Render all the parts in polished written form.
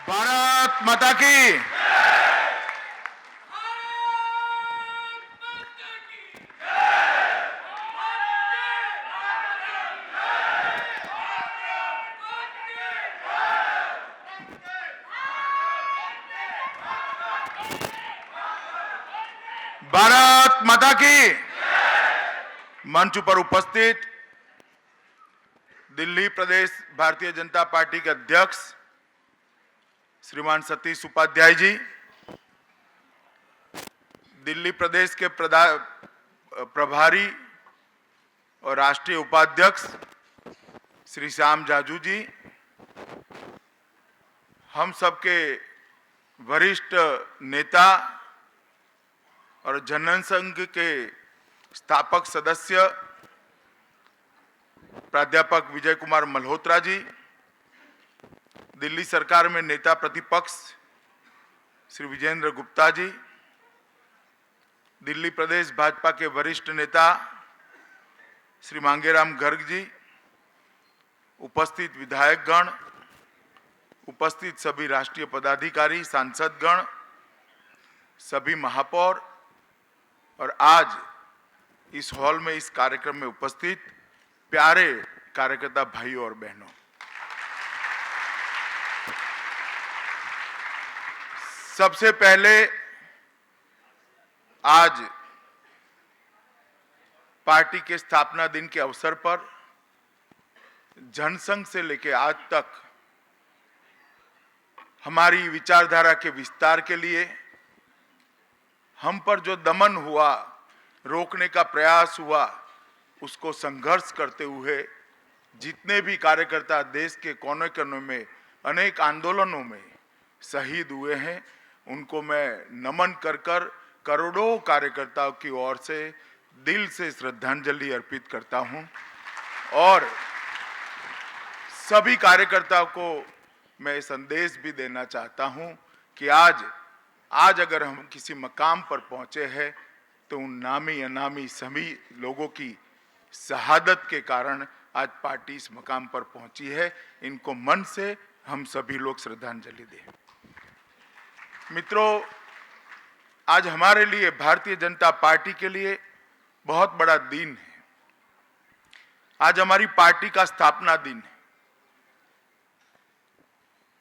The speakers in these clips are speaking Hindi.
भारत माता की। भारत माता की। मंच पर उपस्थित दिल्ली प्रदेश भारतीय जनता पार्टी के अध्यक्ष श्रीमान सतीश उपाध्याय जी, दिल्ली प्रदेश के प्रभारी और राष्ट्रीय उपाध्यक्ष श्री श्याम जाजू जी, हम सबके वरिष्ठ नेता और जनसंघ के स्थापक सदस्य प्राध्यापक विजय कुमार मल्होत्रा जी, दिल्ली सरकार में नेता प्रतिपक्ष श्री विजेंद्र गुप्ता जी, दिल्ली प्रदेश भाजपा के वरिष्ठ नेता श्री मांगेराम गर्ग जी, उपस्थित विधायकगण, उपस्थित सभी राष्ट्रीय पदाधिकारी, सांसदगण, सभी महापौर और आज इस हॉल में इस कार्यक्रम में उपस्थित प्यारे कार्यकर्ता भाइयों और बहनों, सबसे पहले आज पार्टी के स्थापना दिन के अवसर पर जनसंघ से लेकर आज तक हमारी विचारधारा के विस्तार के लिए हम पर जो दमन हुआ, रोकने का प्रयास हुआ, उसको संघर्ष करते हुए जितने भी कार्यकर्ता देश के कोने कोने में अनेक आंदोलनों में शहीद हुए हैं, उनको मैं नमन कर करोड़ों कार्यकर्ताओं की ओर से दिल से श्रद्धांजलि अर्पित करता हूं। और सभी कार्यकर्ताओं को मैं संदेश भी देना चाहता हूं कि आज अगर हम किसी मकाम पर पहुंचे हैं तो उन नामी अनामी सभी लोगों की शहादत के कारण आज पार्टी इस मकाम पर पहुंची है। इनको मन से हम सभी लोग श्रद्धांजलि दें। मित्रों, आज हमारे लिए, भारतीय जनता पार्टी के लिए बहुत बड़ा दिन है। आज हमारी पार्टी का स्थापना दिन है।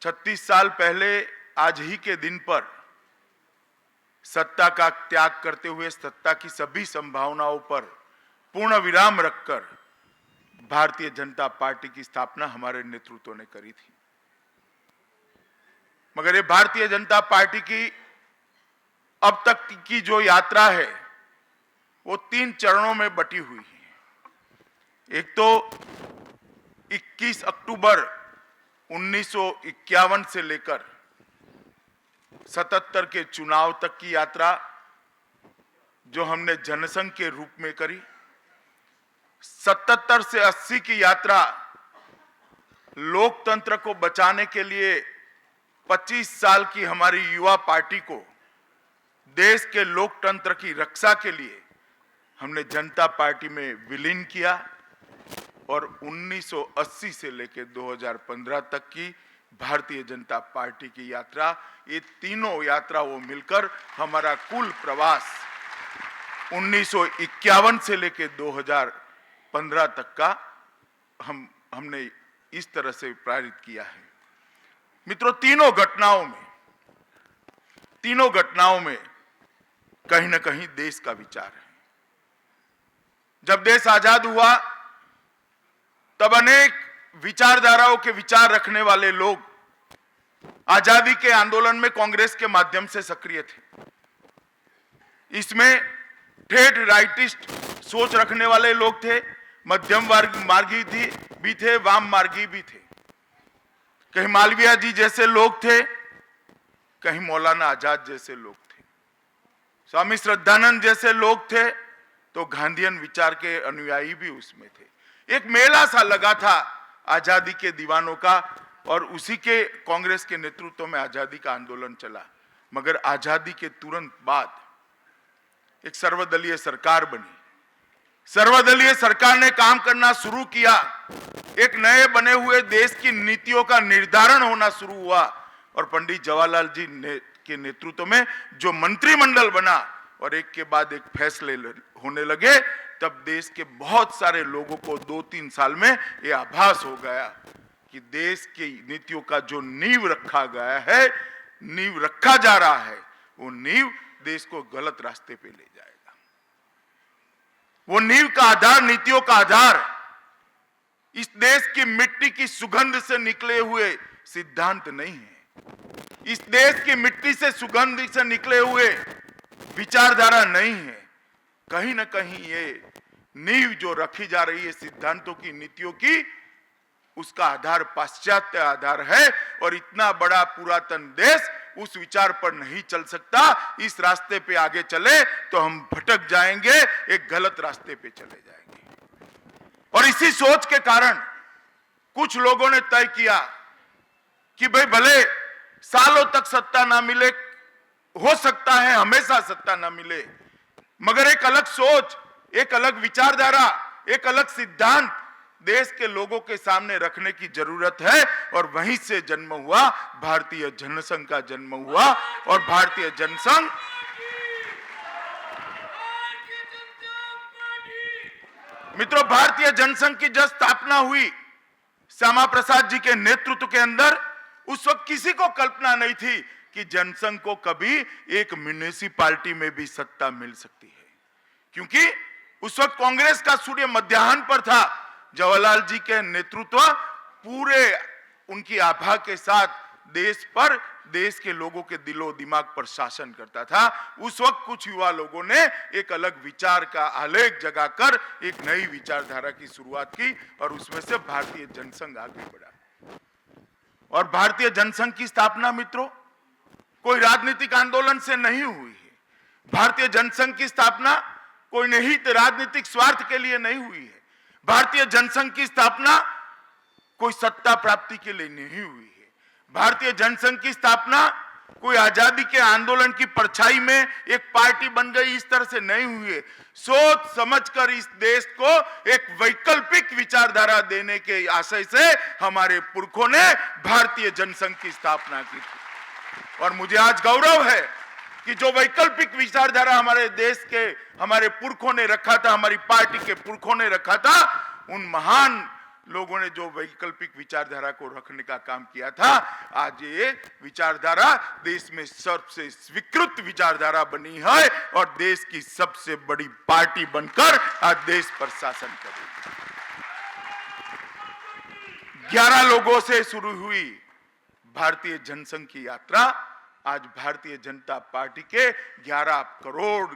36 साल पहले आज ही के दिन पर सत्ता का त्याग करते हुए सत्ता की सभी संभावनाओं पर पूर्ण विराम रखकर भारतीय जनता पार्टी की स्थापना हमारे नेतृत्व ने करी थी। मगर ये भारतीय जनता पार्टी की अब तक की जो यात्रा है वो 3 चरणों में बटी हुई है। एक तो 21 अक्टूबर 1951 से लेकर 77 के चुनाव तक की यात्रा जो हमने जनसंघ के रूप में करी, 77 से 80 की यात्रा लोकतंत्र को बचाने के लिए 25 साल की हमारी युवा पार्टी को देश के लोकतंत्र की रक्षा के लिए हमने जनता पार्टी में विलीन किया और 1980 से लेकर 2015 तक की भारतीय जनता पार्टी की यात्रा, ये तीनों यात्रा वो मिलकर हमारा कुल प्रवास 1951 से लेकर 2015 तक का हमने इस तरह से प्रेरित किया है। मित्रों, तीनों घटनाओं में कहीं ना कहीं देश का विचार है। जब देश आजाद हुआ तब अनेक विचारधाराओं के विचार रखने वाले लोग आजादी के आंदोलन में कांग्रेस के माध्यम से सक्रिय थे। इसमें ठेठ राइटिस्ट सोच रखने वाले लोग थे, मध्यम मार्गी भी थे, वाम मार्गी भी थे। कहीं मालवीय जी जैसे लोग थे, कहीं मौलाना आजाद जैसे लोग थे, स्वामी श्रद्धानंद जैसे लोग थे, तो गांधीयन विचार के अनुयायी भी उसमें थे। एक मेला सा लगा था आजादी के दीवानों का और उसी के कांग्रेस के नेतृत्व में आजादी का आंदोलन चला। मगर आजादी के तुरंत बाद एक सर्वदलीय सरकार बनी। सर्वदलीय सरकार ने काम करना शुरू किया। एक नए बने हुए देश की नीतियों का निर्धारण होना शुरू हुआ और पंडित जवाहरलाल जी के नेतृत्व में जो मंत्रिमंडल बना और एक के बाद एक फैसले होने लगे, तब देश के बहुत सारे लोगों को 2-3 साल में यह आभास हो गया कि देश की नीतियों का जो नींव रखा गया है, नींव रखा जा रहा है, वो नींव देश को गलत रास्ते पे ले जाएगा। वो नींव का आधार, नीतियों का आधार इस देश की मिट्टी की सुगंध से निकले हुए सिद्धांत नहीं है, इस देश की मिट्टी से सुगंध से निकले हुए विचारधारा नहीं है। कहीं ना कहीं ये नींव जो रखी जा रही है सिद्धांतों की, नीतियों की, उसका आधार पाश्चात्य आधार है। और इतना बड़ा पुरातन देश उस विचार पर नहीं चल सकता। इस रास्ते पे आगे चले तो हम भटक जाएंगे, एक गलत रास्ते पे चले जाएंगे। और इसी सोच के कारण कुछ लोगों ने तय किया कि भाई भले सालों तक सत्ता ना मिले, हो सकता है हमेशा सत्ता ना मिले, मगर एक अलग सोच, एक अलग विचारधारा, एक अलग सिद्धांत देश के लोगों के सामने रखने की जरूरत है। और वहीं से जन्म हुआ भारतीय जनसंघ का जन्म हुआ। और भारतीय जनसंघ मित्रों, भारतीय जनसंघ की जब स्थापना हुई श्यामा प्रसाद जी के नेतृत्व के अंदर, उस वक्त किसी को कल्पना नहीं थी कि जनसंघ को कभी एक म्युनिसिपैलिटी में भी सत्ता मिल सकती है, क्योंकि उस वक्त कांग्रेस का सूर्य मध्याह्न पर था। जवाहरलाल जी के नेतृत्व पूरे उनकी आभा के साथ देश पर, देश के लोगों के दिलो दिमाग पर शासन करता था। उस वक्त कुछ युवा लोगों ने एक अलग विचार का आलेख जगाकर एक नई विचारधारा की शुरुआत की और उसमें से भारतीय जनसंघ आगे बढ़ा। और भारतीय जनसंघ की स्थापना मित्रों कोई राजनीतिक आंदोलन से नहीं हुई है। भारतीय जनसंघ की स्थापना कोई निहित राजनीतिक स्वार्थ के लिए नहीं हुई है। भारतीय जनसंघ की स्थापना कोई सत्ता प्राप्ति के लिए नहीं हुई है। भारतीय जनसंघ की स्थापना कोई आजादी के आंदोलन की परछाई में एक पार्टी बन गई, इस तरह से नहीं हुई है। सोच समझकर इस देश को एक वैकल्पिक विचारधारा देने के आशय से हमारे पुरखों ने भारतीय जनसंघ की स्थापना की थी। और मुझे आज गौरव है कि जो वैकल्पिक विचारधारा हमारे देश के, हमारे पुरखों ने रखा था, हमारी पार्टी के पुरखों ने रखा था, उन महान लोगों ने जो वैकल्पिक विचारधारा को रखने का काम किया था, आज ये विचारधारा देश में सबसे स्वीकृत विचारधारा बनी है और देश की सबसे बड़ी पार्टी बनकर आज देश पर शासन कर रही है। 11 लोगों से शुरू हुई भारतीय जनसंघ की यात्रा आज भारतीय जनता पार्टी के 11 करोड़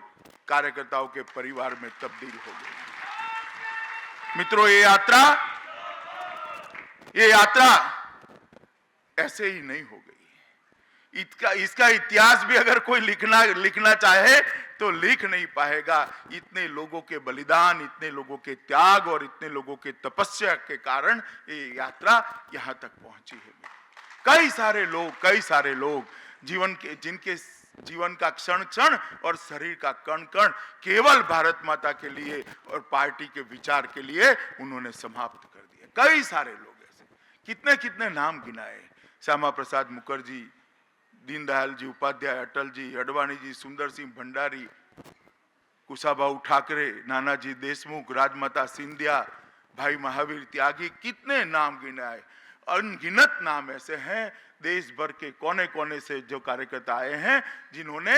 कार्यकर्ताओं के परिवार में तब्दील हो गई। मित्रों, ये यात्रा ऐसे ही नहीं हो गई। इसका इतिहास भी अगर कोई लिखना चाहे तो लिख नहीं पाएगा। इतने लोगों के बलिदान, इतने लोगों के त्याग और इतने लोगों के तपस्या के कारण ये यात्रा यहां तक पहुंची है। कई सारे लोग जिनके जीवन का क्षण क्षण और शरीर का कण कण केवल भारत माता के लिए और पार्टी के विचार के लिए उन्होंने समाप्त कर दिया। कई सारे लोग ऐसे, कितने नाम गिनाए, श्यामा प्रसाद मुखर्जी, दीनदयाल जी उपाध्याय, अटल जी, अडवाणी जी, सुंदर सिंह भंडारी, कुशाभाऊ ठाकरे, नानाजी देशमुख, राजमाता सिंधिया, भाई महावीर त्यागी, कितने नाम गिनाए। अनगिनत नाम ऐसे हैं देश भर के कोने कोने से जो कार्यकर्ता आए हैं जिन्होंने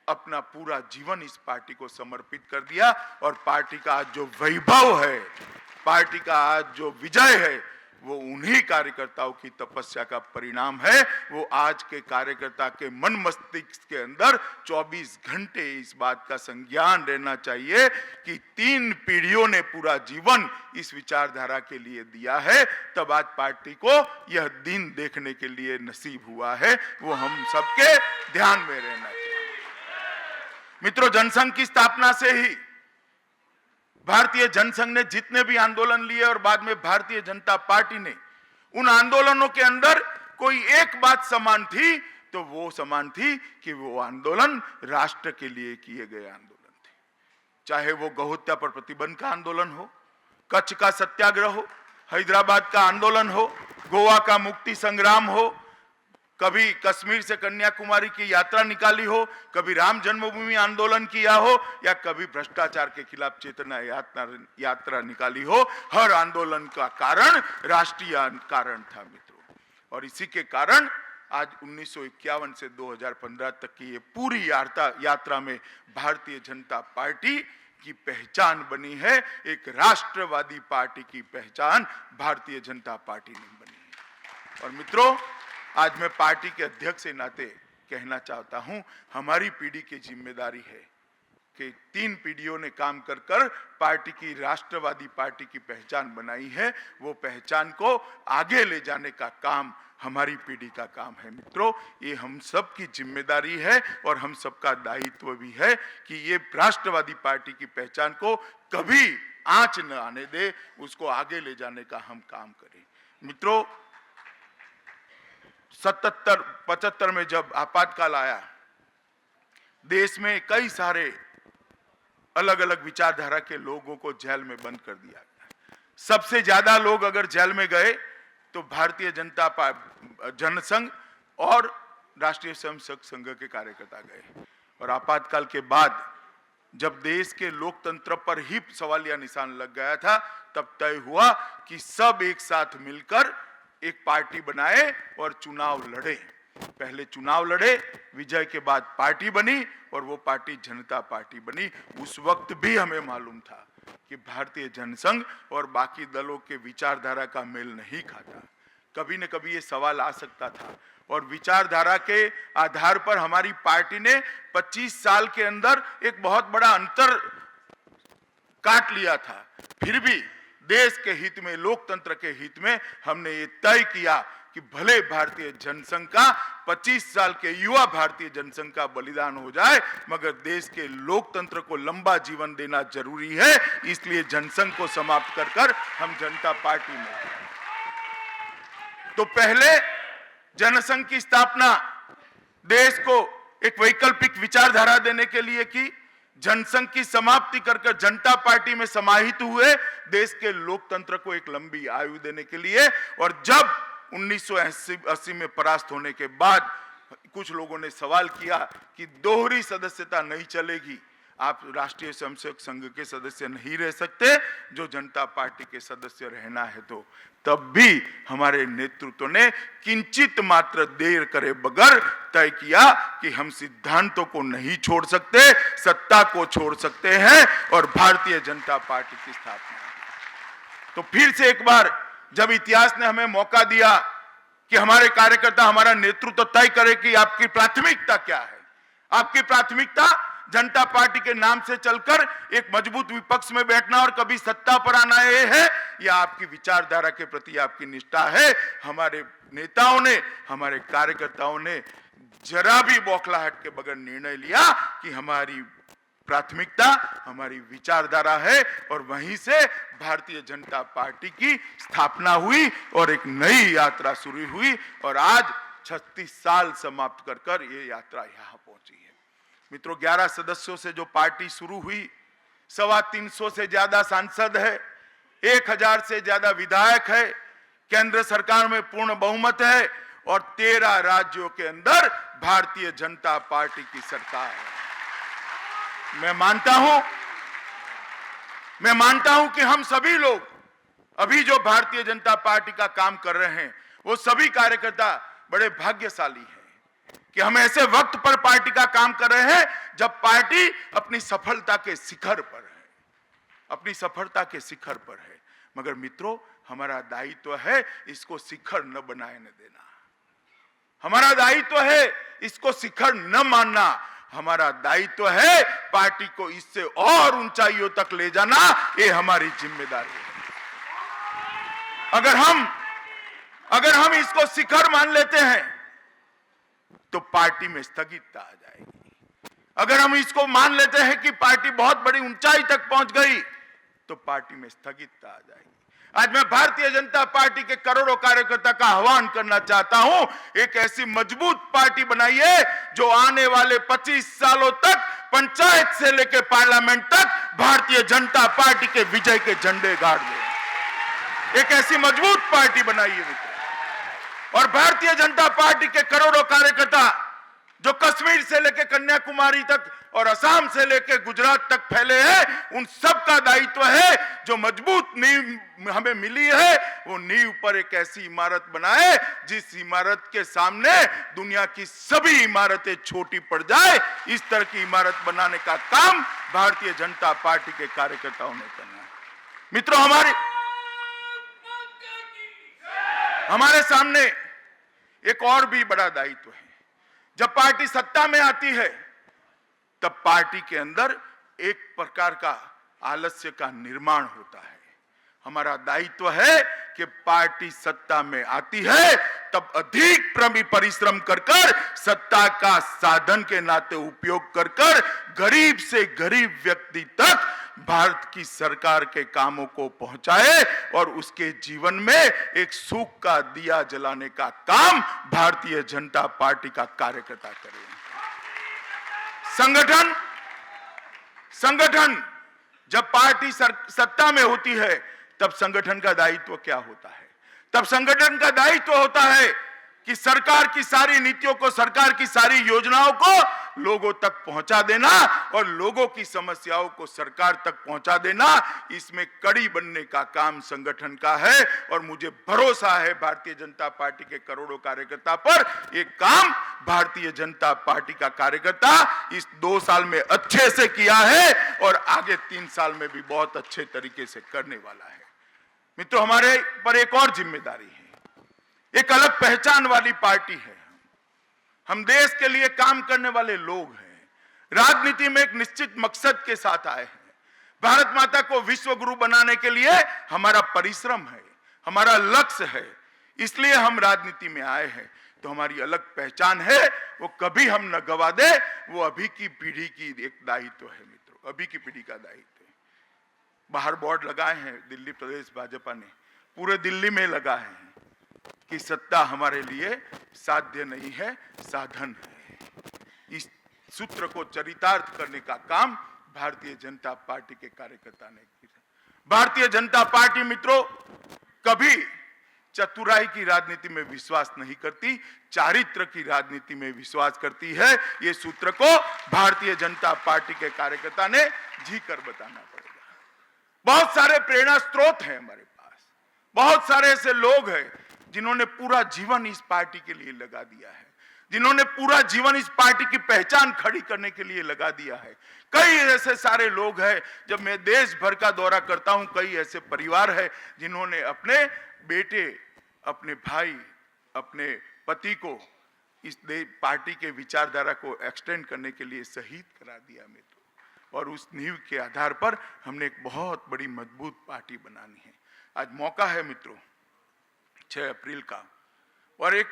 अपना पूरा जीवन इस पार्टी को समर्पित कर दिया। और पार्टी का आज जो वैभव है, पार्टी का आज जो विजय है, वो उन्हीं कार्यकर्ताओं की तपस्या का परिणाम है। वो आज के कार्यकर्ता के मन मस्तिष्क के अंदर 24 घंटे इस बात का संज्ञान रहना चाहिए कि 3 पीढ़ियों ने पूरा जीवन इस विचारधारा के लिए दिया है, तब आज पार्टी को यह दिन देखने के लिए नसीब हुआ है। वो हम सबके ध्यान में रहना चाहिए। मित्रों, जनसंघ की स्थापना से ही भारतीय जनसंघ ने जितने भी आंदोलन लिए और बाद में भारतीय जनता पार्टी ने, उन आंदोलनों के अंदर कोई एक बात समान थी, तो वो समान थी कि वो आंदोलन राष्ट्र के लिए किए गए आंदोलन थे। चाहे वो गौ हत्या पर प्रतिबंध का आंदोलन हो, कच्छ का सत्याग्रह हो, हैदराबाद का आंदोलन हो, गोवा का मुक्ति संग्राम हो, कभी कश्मीर से कन्याकुमारी की यात्रा निकाली हो, कभी राम जन्मभूमि आंदोलन किया हो, या कभी भ्रष्टाचार के खिलाफ चेतना यात्रा निकाली हो, हर आंदोलन का कारण राष्ट्रीय कारण था मित्रों। और इसी के कारण आज 1951 से 2015 तक की ये पूरी यात्रा में भारतीय जनता पार्टी की पहचान बनी है, एक राष्ट्रवादी पार्टी की पहचान भारतीय जनता पार्टी ने बनी है। और मित्रों, आज मैं पार्टी के अध्यक्ष के नाते कहना चाहता हूं, हमारी पीढ़ी की जिम्मेदारी है कि 3 पीढ़ियों ने काम कर कर पार्टी की राष्ट्रवादी पार्टी की पहचान बनाई है, वो पहचान को आगे ले जाने का काम हमारी पीढ़ी का काम है। मित्रों, ये हम सब की जिम्मेदारी है और हम सबका दायित्व भी है कि ये राष्ट्रवादी पार्टी की पहचान को कभी आंच न आने दे, उसको आगे ले जाने का हम काम करें। मित्रों, 77-75 में जब आपातकाल आया, देश में कई सारे अलग अलग विचारधारा के लोगों को जेल में बंद कर दिया गया। सबसे ज्यादा लोग अगर जेल में गए तो भारतीय जनता जनसंघ और राष्ट्रीय स्वयंसेवक संघ के कार्यकर्ता गए। और आपातकाल के बाद जब देश के लोकतंत्र पर ही सवालिया निशान लग गया था, तब तय हुआ कि सब एक साथ मिलकर एक पार्टी बनाए और चुनाव लड़े। पहले चुनाव लड़े, विजय के बाद पार्टी बनी और वो पार्टी जनता पार्टी बनी। उस वक्त भी हमें मालूम था कि भारतीय जनसंघ और बाकी दलों के विचारधारा का मेल नहीं खाता। कभी न कभी ये सवाल आ सकता था और विचारधारा के आधार पर हमारी पार्टी ने 25 साल के अंदर एक बहुत बड़ा अंतर काट लिया था। फिर भी देश के हित में, लोकतंत्र के हित में हमने ये तय किया कि भले भारतीय जनसंघ का 25 साल के युवा भारतीय जनसंघ का बलिदान हो जाए, मगर देश के लोकतंत्र को लंबा जीवन देना जरूरी है। इसलिए जनसंघ को समाप्त कर कर हम जनता पार्टी में। तो पहले जनसंघ की स्थापना देश को एक वैकल्पिक विचारधारा देने के लिए की, जनसंघ की समाप्ति कर जनता पार्टी में समाहित हुए, देश के लोकतंत्र को एक लंबी आयु देने के लिए। और जब 1980 में परास्त होने के बाद कुछ लोगों ने सवाल किया कि दोहरी सदस्यता नहीं चलेगी, आप राष्ट्रीय स्वयंसेवक संघ के सदस्य नहीं रह सकते, जो जनता पार्टी के सदस्य रहना है, तो तब भी हमारे नेतृत्व ने किंचित मात्र देर करे बगैर तय किया कि हम सिद्धांतों को नहीं छोड़ सकते, सत्ता को छोड़ सकते हैं और भारतीय जनता पार्टी की स्थापना। तो फिर से एक बार जब इतिहास ने हमें मौका दिया कि हमारे कार्यकर्ता, हमारा नेतृत्व तय करे कि आपकी प्राथमिकता क्या है। आपकी प्राथमिकता जनता पार्टी के नाम से चलकर एक मजबूत विपक्ष में बैठना और कभी सत्ता पर आना ये है, या आपकी विचारधारा के प्रति आपकी निष्ठा है। हमारे नेताओं ने, हमारे कार्यकर्ताओं ने जरा भी बौखलाहट के बगैर निर्णय लिया कि हमारी प्राथमिकता हमारी विचारधारा है, और वहीं से भारतीय जनता पार्टी की स्थापना हुई और एक नई यात्रा शुरू हुई। और आज 36 साल समाप्त कर कर ये यात्रा यहां पहुंची है। मित्रों, 11 सदस्यों से जो पार्टी शुरू हुई, 325 से ज्यादा सांसद है, 1000 से ज्यादा विधायक है, केंद्र सरकार में पूर्ण बहुमत है और 13 राज्यों के अंदर भारतीय जनता पार्टी की सरकार है। मैं मानता हूं कि हम सभी लोग अभी जो भारतीय जनता पार्टी का काम कर रहे हैं, वो सभी कार्यकर्ता बड़े भाग्यशाली हैं कि हम ऐसे वक्त पर पार्टी का काम कर रहे हैं जब पार्टी अपनी सफलता के शिखर पर है, अपनी सफलता के शिखर पर है। मगर मित्रों, हमारा दायित्व है इसको शिखर न बनाने देना, हमारा दायित्व है इसको शिखर न मानना, हमारा दायित्व है पार्टी को इससे और ऊंचाइयों तक ले जाना। ये हमारी जिम्मेदारी है। अगर हम इसको शिखर मान लेते हैं तो पार्टी में स्थगितता आ जाएगी। अगर हम इसको मान लेते हैं कि पार्टी बहुत बड़ी ऊंचाई तक पहुंच गई तो पार्टी में स्थगितता आ जाएगी। आज मैं भारतीय जनता पार्टी के करोड़ों कार्यकर्ता का आह्वान करना चाहता हूं, एक ऐसी मजबूत पार्टी बनाइए जो आने वाले 25 सालों तक पंचायत से लेकर पार्लियामेंट तक भारतीय जनता पार्टी के विजय के झंडे गाड़ दे। एक ऐसी मजबूत पार्टी बनाइए मित्र। और भारतीय जनता पार्टी के करोड़ों कार्यकर्ता जो कश्मीर से लेकर कन्याकुमारी तक और असम से लेकर गुजरात तक फैले हैं, उन सब का दायित्व है जो मजबूत नींव हमें मिली है, वो नींव पर एक ऐसी इमारत बनाए जिस इमारत के सामने दुनिया की सभी इमारतें छोटी पड़ जाए। इस तरह की इमारत बनाने का काम भारतीय जनता पार्टी के कार्यकर्ताओं ने करना है। मित्रों, हमारे सामने एक और भी बड़ा दायित्व है। जब पार्टी सत्ता में आती है तब पार्टी के अंदर एक प्रकार का आलस्य का निर्माण होता है। हमारा दायित्व है कि पार्टी सत्ता में आती है तब अधिक परिश्रम कर सत्ता का साधन के नाते उपयोग कर गरीब से गरीब व्यक्ति तक भारत की सरकार के कामों को पहुंचाए और उसके जीवन में एक सुख का दिया जलाने का काम भारतीय जनता पार्टी का कार्यकर्ता करे। संगठन जब पार्टी सत्ता में होती है तब संगठन का दायित्व क्या होता है? तब संगठन का दायित्व होता है कि सरकार की सारी नीतियों को, सरकार की सारी योजनाओं को लोगों तक पहुंचा देना और लोगों की समस्याओं को सरकार तक पहुंचा देना, इसमें कड़ी बनने का काम संगठन का है। और मुझे भरोसा है भारतीय जनता पार्टी के करोड़ों कार्यकर्ता पर, एक काम भारतीय जनता पार्टी का कार्यकर्ता इस 2 साल में अच्छे से किया है और आगे 3 साल में भी बहुत अच्छे तरीके से करने वाला है। मित्रों, हमारे पर एक और जिम्मेदारी है, एक अलग पहचान वाली पार्टी है। हम देश के लिए काम करने वाले लोग हैं, राजनीति में एक निश्चित मकसद के साथ आए हैं। भारत माता को विश्व गुरु बनाने के लिए हमारा परिश्रम है, हमारा लक्ष्य है, इसलिए हम राजनीति में आए हैं। तो हमारी अलग पहचान है, वो कभी हम न गवा दे। वो अभी की पीढ़ी की एक दायित्व है मित्रों, अभी की पीढ़ी का दायित्व है। बाहर बोर्ड लगाए हैं दिल्ली प्रदेश भाजपा ने, पूरे दिल्ली में लगाए हैं कि सत्ता हमारे लिए साध्य नहीं है, साधन है। इस सूत्र को चरितार्थ करने का काम भारतीय जनता पार्टी के कार्यकर्ता ने किया। भारतीय जनता पार्टी मित्रों कभी चतुराई की राजनीति में विश्वास नहीं करती, चारित्र की राजनीति में विश्वास करती है। ये सूत्र को भारतीय जनता पार्टी के कार्यकर्ता ने जी कर बताना पड़ेगा। बहुत सारे प्रेरणा स्रोत हैं हमारे पास, बहुत सारे ऐसे लोग हैं जिन्होंने पूरा जीवन इस पार्टी के लिए लगा दिया है, जिन्होंने पूरा जीवन इस पार्टी की पहचान खड़ी करने के लिए लगा दिया है। कई ऐसे सारे लोग हैं, जब मैं देश भर का दौरा करता हूं, कई ऐसे परिवार हैं जिन्होंने अपने बेटे, अपने भाई, अपने पति को इस पार्टी के विचारधारा को एक्सटेंड करने के लिए शहीद करा दिया मित्रों। और उस नींव के आधार पर हमने एक बहुत बड़ी मजबूत पार्टी बनानी है। आज मौका है मित्रों 6 अप्रैल का, और एक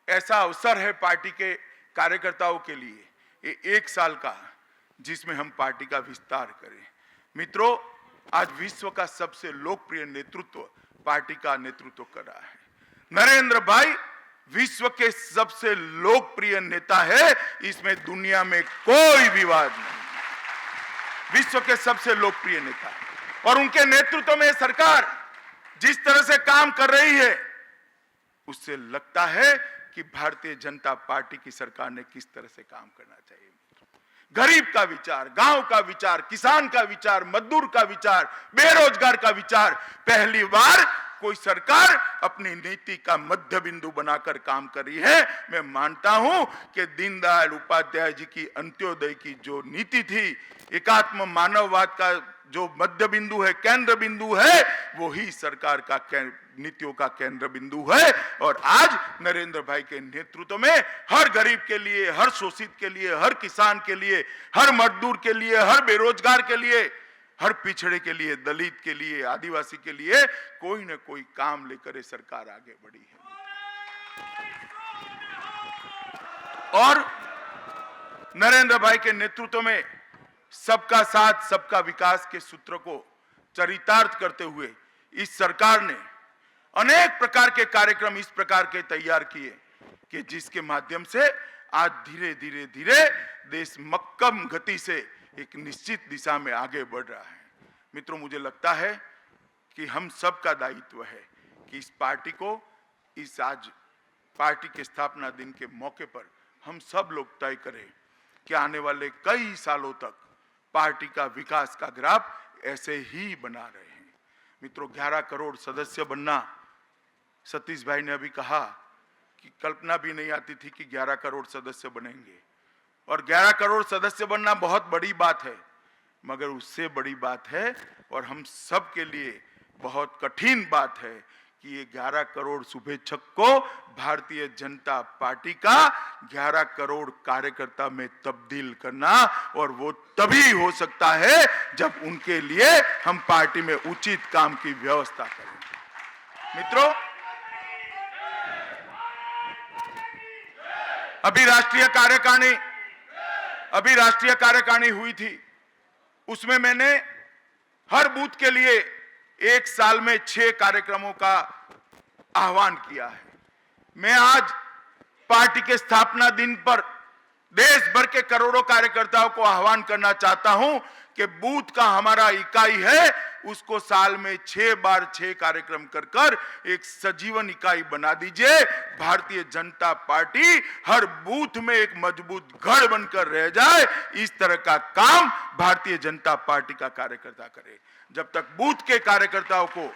ऐसा अवसर है पार्टी के कार्यकर्ताओं के लिए, ये 1 साल का, जिसमें हम पार्टी का विस्तार करें। मित्रों, आज विश्व का सबसे लोकप्रिय नेतृत्व पार्टी का नेतृत्व कर रहा है। नरेंद्र भाई विश्व के सबसे लोकप्रिय नेता है, इसमें दुनिया में कोई विवाद नहीं। विश्व के सबसे लोकप्रिय नेता, और उनके नेतृत्व में सरकार जिस तरह से काम कर रही है, उससे लगता है कि भारतीय जनता पार्टी की सरकार ने किस तरह से काम करना चाहिए। गरीब का विचार, गांव का विचार, किसान का विचार, मजदूर का विचार, बेरोजगार का विचार, पहली बार कोई सरकार अपनी नीति का मध्य बिंदु बनाकर काम कर रही है। मैं मानता हूं कि दीनदयाल उपाध्याय जी की अंत्योदय की जो नीति थी, एकात्म मानववाद का जो मध्य बिंदु है, केंद्र बिंदु है, वो ही सरकार का नीतियों का केंद्र बिंदु है। और आज नरेंद्र भाई के नेतृत्व में हर गरीब के लिए, हर शोषित के लिए, हर किसान के लिए, हर मजदूर के लिए, हर बेरोजगार के लिए, हर पिछड़े के लिए, दलित के लिए, आदिवासी के लिए कोई न कोई काम लेकर ये सरकार आगे बढ़ी है। और नरेंद्र भाई के नेतृत्व में सबका साथ, सबका विकास के सूत्र को चरितार्थ करते हुए इस सरकार ने अनेक प्रकार के कार्यक्रम इस प्रकार के तैयार किए कि जिसके माध्यम से आज धीरे धीरे धीरे देश मक्कम गति से एक निश्चित दिशा में आगे बढ़ रहा है। मित्रों, मुझे लगता है कि हम सब का दायित्व है कि इस पार्टी को इस आज पार्टी के स्थापना दिन के मौके पर हम सब लोग तय करें कि आने वाले कई सालों तक पार्टी का विकास का ग्राफ ऐसे ही बना रहे हैं। मित्रों, 11 करोड़ सदस्य बनना, सतीश भाई ने अभी कहा कि कल्पना भी नहीं आती थी कि 11 करोड़ सदस्य बनेंगे, और 11 करोड़ सदस्य बनना बहुत बड़ी बात है, मगर उससे बड़ी बात है और हम सब के लिए बहुत कठिन बात है कि ये 11 करोड़ शुभेच्छक को भारतीय जनता पार्टी का 11 करोड़ कार्यकर्ता में तब्दील करना, और वो तभी हो सकता है जब उनके लिए हम पार्टी में उचित काम की व्यवस्था करें। मित्रों, अभी राष्ट्रीय कार्यकारिणी हुई थी, उसमें मैंने हर बूथ के लिए एक साल में 6 कार्यक्रमों का आह्वान किया है। मैं आज पार्टी के स्थापना दिन पर देश भर के करोड़ों कार्यकर्ताओं को आह्वान करना चाहता हूं कि बूथ का हमारा इकाई है, उसको साल में 6 बार 6 कार्यक्रम कर एक सजीवन इकाई बना दीजिए। भारतीय जनता पार्टी हर बूथ में एक मजबूत गढ़ बनकर रह जाए, इस तरह का काम भारतीय जनता पार्टी का कार्यकर्ता करे। जब तक बूथ के कार्यकर्ताओं को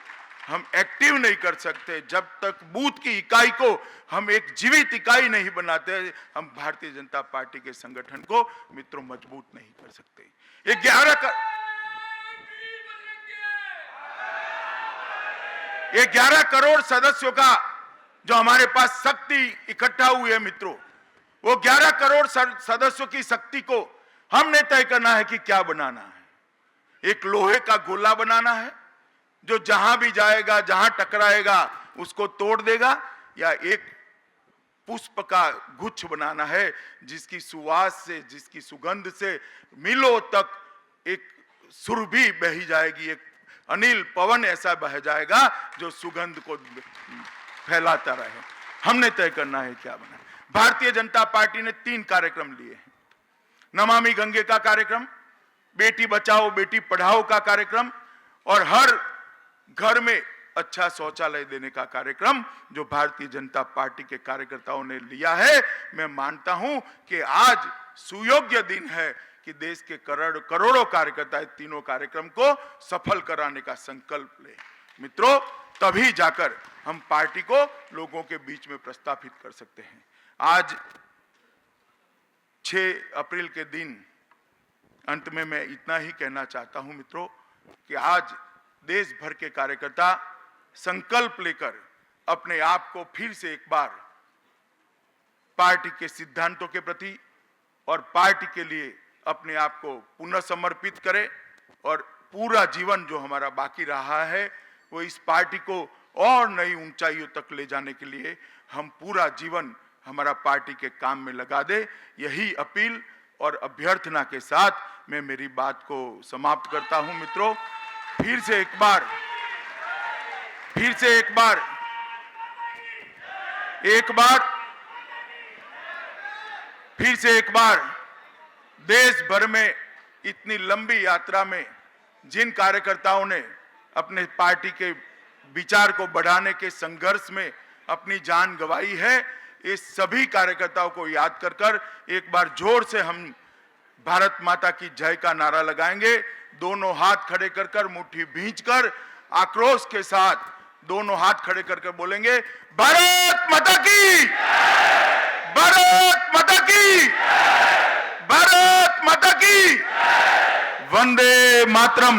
हम एक्टिव नहीं कर सकते, जब तक बूथ की इकाई को हम एक जीवित इकाई नहीं बनाते, हम भारतीय जनता पार्टी के संगठन को मित्रों मजबूत नहीं कर सकते। ये 11 करोड़ सदस्यों का जो हमारे पास शक्ति इकट्ठा हुई है मित्रों, वो 11 करोड़ सदस्यों की शक्ति को हमने तय करना है कि क्या बनाना है। एक लोहे का गोला बनाना है जो जहां भी जाएगा, जहां टकराएगा उसको तोड़ देगा, या एक पुष्प का गुच्छ बनाना है जिसकी सुवास से, जिसकी सुगंध से मीलों तक एक सुरभि बही जाएगी, एक अनिल पवन ऐसा बह जाएगा जो सुगंध को फैलाता रहे। हमने तय करना है क्या बना। भारतीय जनता पार्टी ने 3 कार्यक्रम लिए हैं। नमामि गंगे का कार्यक्रम, बेटी बचाओ बेटी पढ़ाओ का कार्यक्रम, और हर घर में अच्छा शौचालय देने का कार्यक्रम जो भारतीय जनता पार्टी के कार्यकर्ताओं ने लिया है। मैं मानता हूं कि आज सुयोग्य दिन है कि देश के करोड़ों कार्यकर्ता इन तीनों कार्यक्रम को सफल कराने का संकल्प ले। मित्रों, तभी जाकर हम पार्टी को लोगों के बीच में प्रस्थापित कर सकते हैं। आज 6 अप्रैल के दिन अंत में मैं इतना ही कहना चाहता हूं मित्रों कि आज देश भर के कार्यकर्ता संकल्प लेकर अपने आप को फिर से एक बार पार्टी के सिद्धांतों के प्रति और पार्टी के लिए अपने आप को पुनः समर्पित करें, और पूरा जीवन जो हमारा बाकी रहा है वो इस पार्टी को और नई ऊंचाइयों तक ले जाने के लिए हम पूरा जीवन हमारा पार्टी के काम में लगा दे। यही अपील और अभ्यर्थना के साथ मैं मेरी बात को समाप्त करता हूं। मित्रों, फिर से एक बार देश भर में इतनी लंबी यात्रा में जिन कार्यकर्ताओं ने अपने पार्टी के विचार को बढ़ाने के संघर्ष में अपनी जान गंवाई है, इस सभी कार्यकर्ताओं को याद कर एक बार जोर से हम भारत माता की जय का नारा लगाएंगे। दोनों हाथ खड़े कर मुट्ठी भींचकर आक्रोश के साथ दोनों हाथ खड़े कर बोलेंगे, भारत माता की, भारत माता की, भारत माता की, वंदे मातरम।